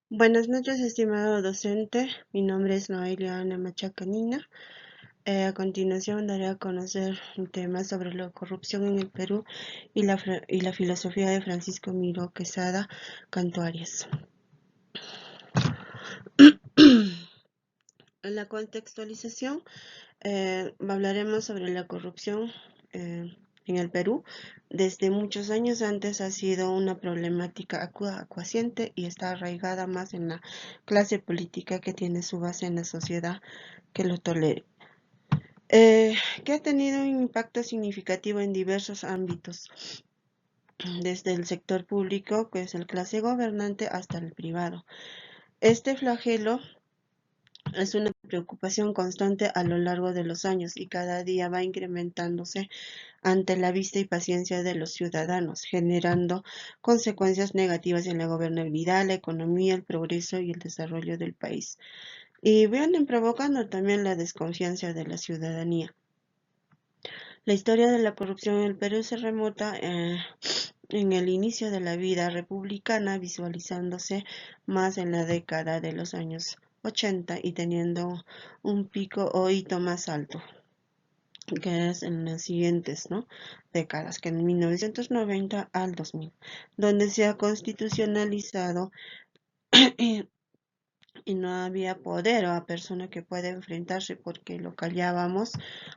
Buenas noches, estimado docente. Mi nombre es Noelia Ana Machacanina. A continuación daré a conocer un tema sobre la corrupción en el Perú y la filosofía de Francisco Miró Quesada Canto Arias. En la contextualización hablaremos sobre la corrupción en el Perú. Desde muchos años antes ha sido una problemática acuciante y está arraigada más en la clase política que tiene su base en la sociedad que lo tolere, que ha tenido un impacto significativo en diversos ámbitos, desde el sector público, que es el clase gobernante, hasta el privado. Este flagelo es una preocupación constante a lo largo de los años y cada día va incrementándose ante la vista y paciencia de los ciudadanos, generando consecuencias negativas en la gobernabilidad, la economía, el progreso y el desarrollo del país. Y vienen provocando también la desconfianza de la ciudadanía. La historia de la corrupción en el Perú se remota en el inicio de la vida republicana, visualizándose más en la década de los años 80 y teniendo un pico o hito más alto, que es en las siguientes, ¿no?, décadas, que en 1990 al 2000, donde se ha constitucionalizado y no había poder o a persona que pueda enfrentarse porque lo callábamos,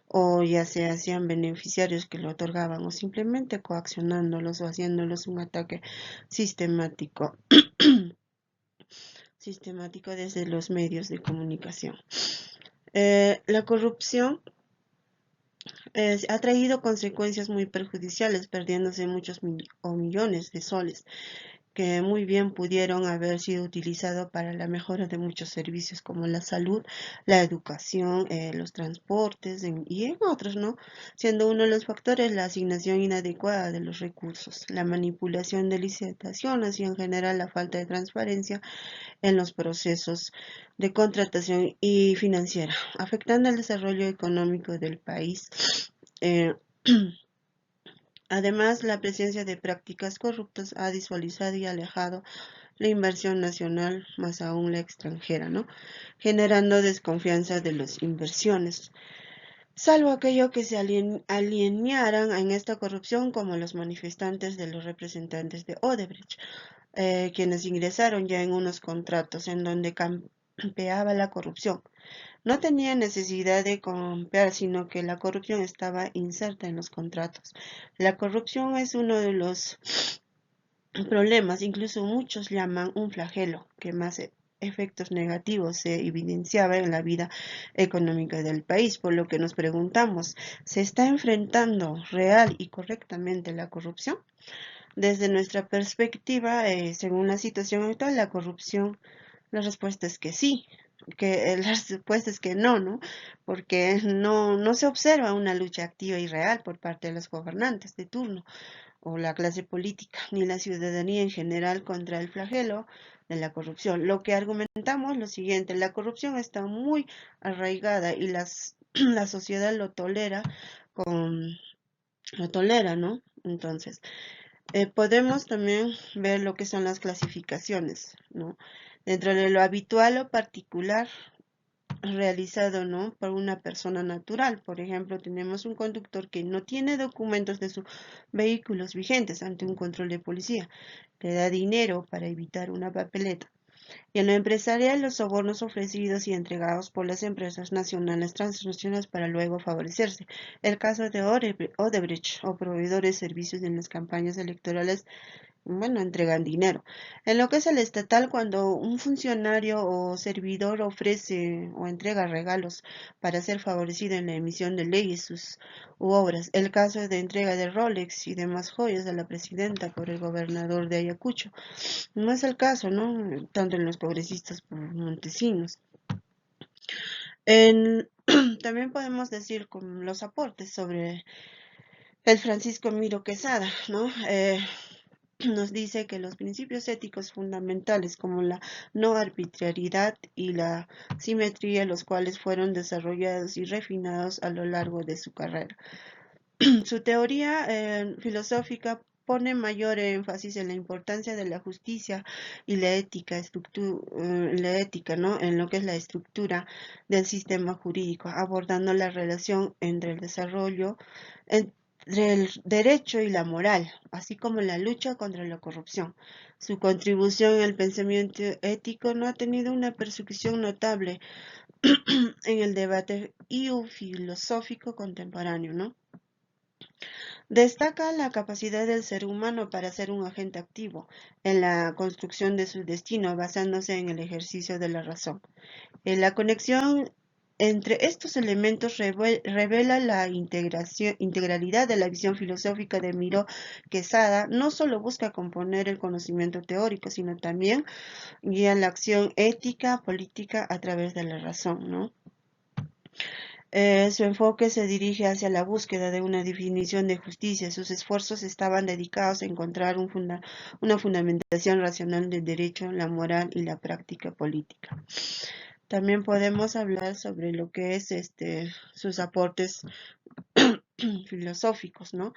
o ya se hacían beneficiarios que lo otorgaban, o simplemente coaccionándolos o haciéndolos un ataque sistemático, sistemático desde los medios de comunicación. La corrupción ha traído consecuencias muy perjudiciales, perdiéndose muchos millones de soles que muy bien pudieron haber sido utilizados para la mejora de muchos servicios como la salud, la educación, los transportes y en otros, ¿no? Siendo uno de los factores la asignación inadecuada de los recursos, la manipulación de licitaciones y en general la falta de transparencia en los procesos de contratación y financiera, afectando el desarrollo económico del país. Eh, Además, la presencia de prácticas corruptas ha visualizado y alejado la inversión nacional, más aún la extranjera, ¿no?, generando desconfianza de las inversiones, salvo aquello que se alinearan en esta corrupción, como los manifestantes de los representantes de Odebrecht, quienes ingresaron ya en unos contratos en donde campeaba la corrupción. No tenía necesidad de campear, sino que la corrupción estaba inserta en los contratos. La corrupción es uno de los problemas, incluso muchos llaman un flagelo, que más efectos negativos se evidenciaba en la vida económica del país, por lo que nos preguntamos, ¿se está enfrentando real y correctamente la corrupción? Desde nuestra perspectiva, según la situación actual, la corrupción, la respuesta es que sí, que la respuesta es que no, ¿no? Porque no se observa una lucha activa y real por parte de los gobernantes de turno o la clase política, ni la ciudadanía en general contra el flagelo de la corrupción. Lo que argumentamos lo siguiente: la corrupción está muy arraigada y la sociedad con, lo tolera, ¿no? Entonces, podemos también ver lo que son las clasificaciones, ¿no? Dentro de lo habitual o particular realizado, ¿no?, por una persona natural. Por ejemplo, tenemos un conductor que no tiene documentos de sus vehículos vigentes ante un control de policía. Le da dinero para evitar una papeleta. Y en lo empresarial, los sobornos ofrecidos y entregados por las empresas nacionales transnacionales para luego favorecerse. El caso de Odebrecht o proveedores de servicios en las campañas electorales, bueno, entregan dinero. En lo que es el estatal, cuando un funcionario o servidor ofrece o entrega regalos para ser favorecido en la emisión de leyes u obras. El caso de entrega de Rolex y demás joyas a la presidenta por el gobernador de Ayacucho. No es el caso, ¿no?, tanto en los congresistas como montesinos. También podemos decir con los aportes sobre el Francisco Miro Quesada, ¿no? Nos dice que los principios éticos fundamentales como la no arbitrariedad y la simetría, los cuales fueron desarrollados y refinados a lo largo de su carrera. Su teoría filosófica pone mayor énfasis en la importancia de la justicia y la ética, ¿no? En lo que es la estructura del sistema jurídico, abordando la relación entre el desarrollo, entre el derecho y la moral, así como la lucha contra la corrupción. Su contribución al pensamiento ético no ha tenido una persecución notable en el debate filosófico contemporáneo, ¿no? Destaca la capacidad del ser humano para ser un agente activo en la construcción de su destino, basándose en el ejercicio de la razón. La conexión entre estos elementos revela la integralidad de la visión filosófica de Miró Quesada. No solo busca componer el conocimiento teórico, sino también guía la acción ética, política a través de la razón, ¿no? Su enfoque se dirige hacia la búsqueda de una definición de justicia. Sus esfuerzos estaban dedicados a encontrar una fundamentación racional del derecho, la moral y la práctica política. También podemos hablar sobre lo que es sus aportes filosóficos, ¿no?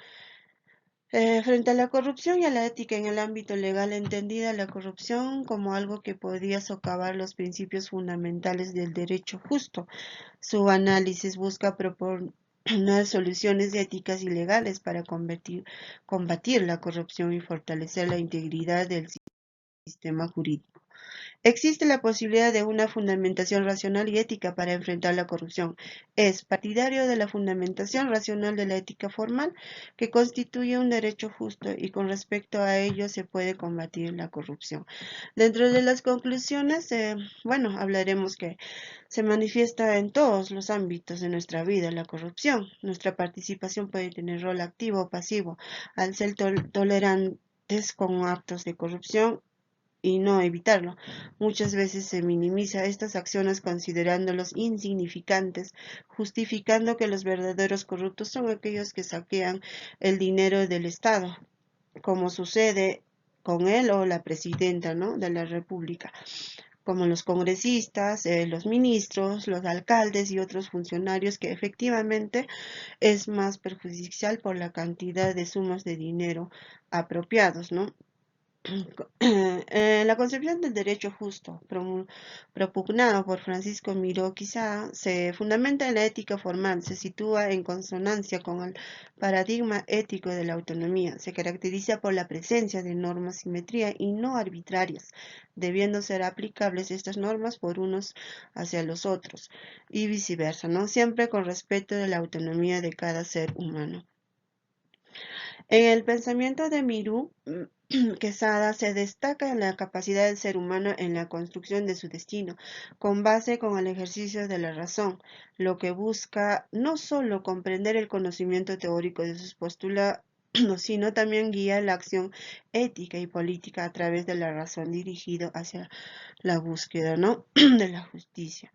Frente a la corrupción y a la ética en el ámbito legal, entendida la corrupción como algo que podía socavar los principios fundamentales del derecho justo. Su análisis busca proponer soluciones éticas y legales para combatir la corrupción y fortalecer la integridad del sistema jurídico. Existe la posibilidad de una fundamentación racional y ética para enfrentar la corrupción. Es partidario de la fundamentación racional de la ética formal, que constituye un derecho justo y con respecto a ello se puede combatir la corrupción. Dentro de las conclusiones, bueno, hablaremos que se manifiesta en todos los ámbitos de nuestra vida la corrupción. Nuestra participación puede tener rol activo o pasivo. Al ser tolerantes con actos de corrupción, y no evitarlo. Muchas veces se minimiza estas acciones considerándolos insignificantes, justificando que los verdaderos corruptos son aquellos que saquean el dinero del Estado, como sucede con él o la presidenta, ¿no?, de la República, como los congresistas, los ministros, los alcaldes y otros funcionarios, que efectivamente es más perjudicial por la cantidad de sumas de dinero apropiados, ¿no? La concepción del derecho justo, propugnado por Francisco Miró Quesada, se fundamenta en la ética formal, se sitúa en consonancia con el paradigma ético de la autonomía, se caracteriza por la presencia de normas simetría y no arbitrarias, debiendo ser aplicables estas normas por unos hacia los otros y viceversa, ¿no? Siempre con respeto de la autonomía de cada ser humano. En el pensamiento de Miró Quesada se destaca en la capacidad del ser humano en la construcción de su destino, con base con el ejercicio de la razón, lo que busca no solo comprender el conocimiento teórico de sus postulados, sino también guiar la acción ética y política a través de la razón dirigido hacia la búsqueda, ¿no?, de la justicia.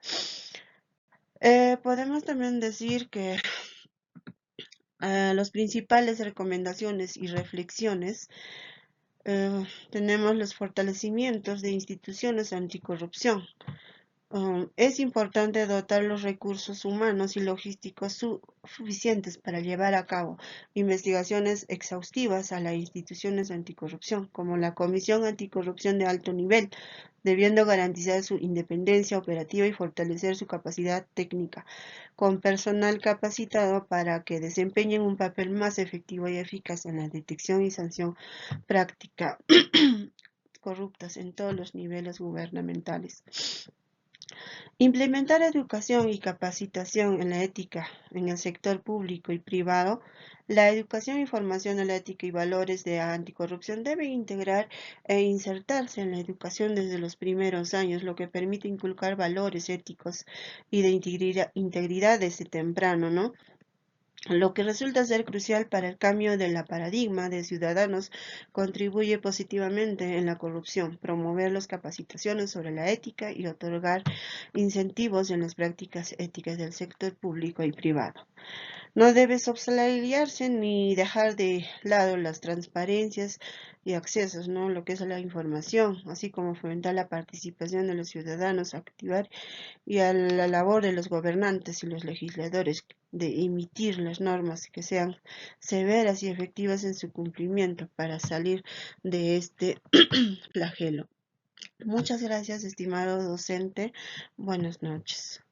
Podemos también decir que las principales recomendaciones y reflexiones, tenemos los fortalecimientos de instituciones anticorrupción. Es importante dotar los recursos humanos y logísticos suficientes para llevar a cabo investigaciones exhaustivas a las instituciones anticorrupción, como la Comisión Anticorrupción de Alto Nivel, debiendo garantizar su independencia operativa y fortalecer su capacidad técnica, con personal capacitado para que desempeñen un papel más efectivo y eficaz en la detección y sanción práctica corruptas en todos los niveles gubernamentales. Implementar educación y capacitación en la ética en el sector público y privado. La educación y formación en la ética y valores de anticorrupción deben integrar e insertarse en la educación desde los primeros años, lo que permite inculcar valores éticos y de integridad desde temprano, ¿no?, lo que resulta ser crucial para el cambio de la paradigma de ciudadanos. Contribuye positivamente en la corrupción, promover las capacitaciones sobre la ética y otorgar incentivos en las prácticas éticas del sector público y privado. No debe soslayarse ni dejar de lado las transparencias y accesos, ¿no? Lo que es la información, así como fomentar la participación de los ciudadanos, activar y a la labor de los gobernantes y los legisladores de emitir las normas que sean severas y efectivas en su cumplimiento para salir de este flagelo. Muchas gracias, estimado docente. Buenas noches.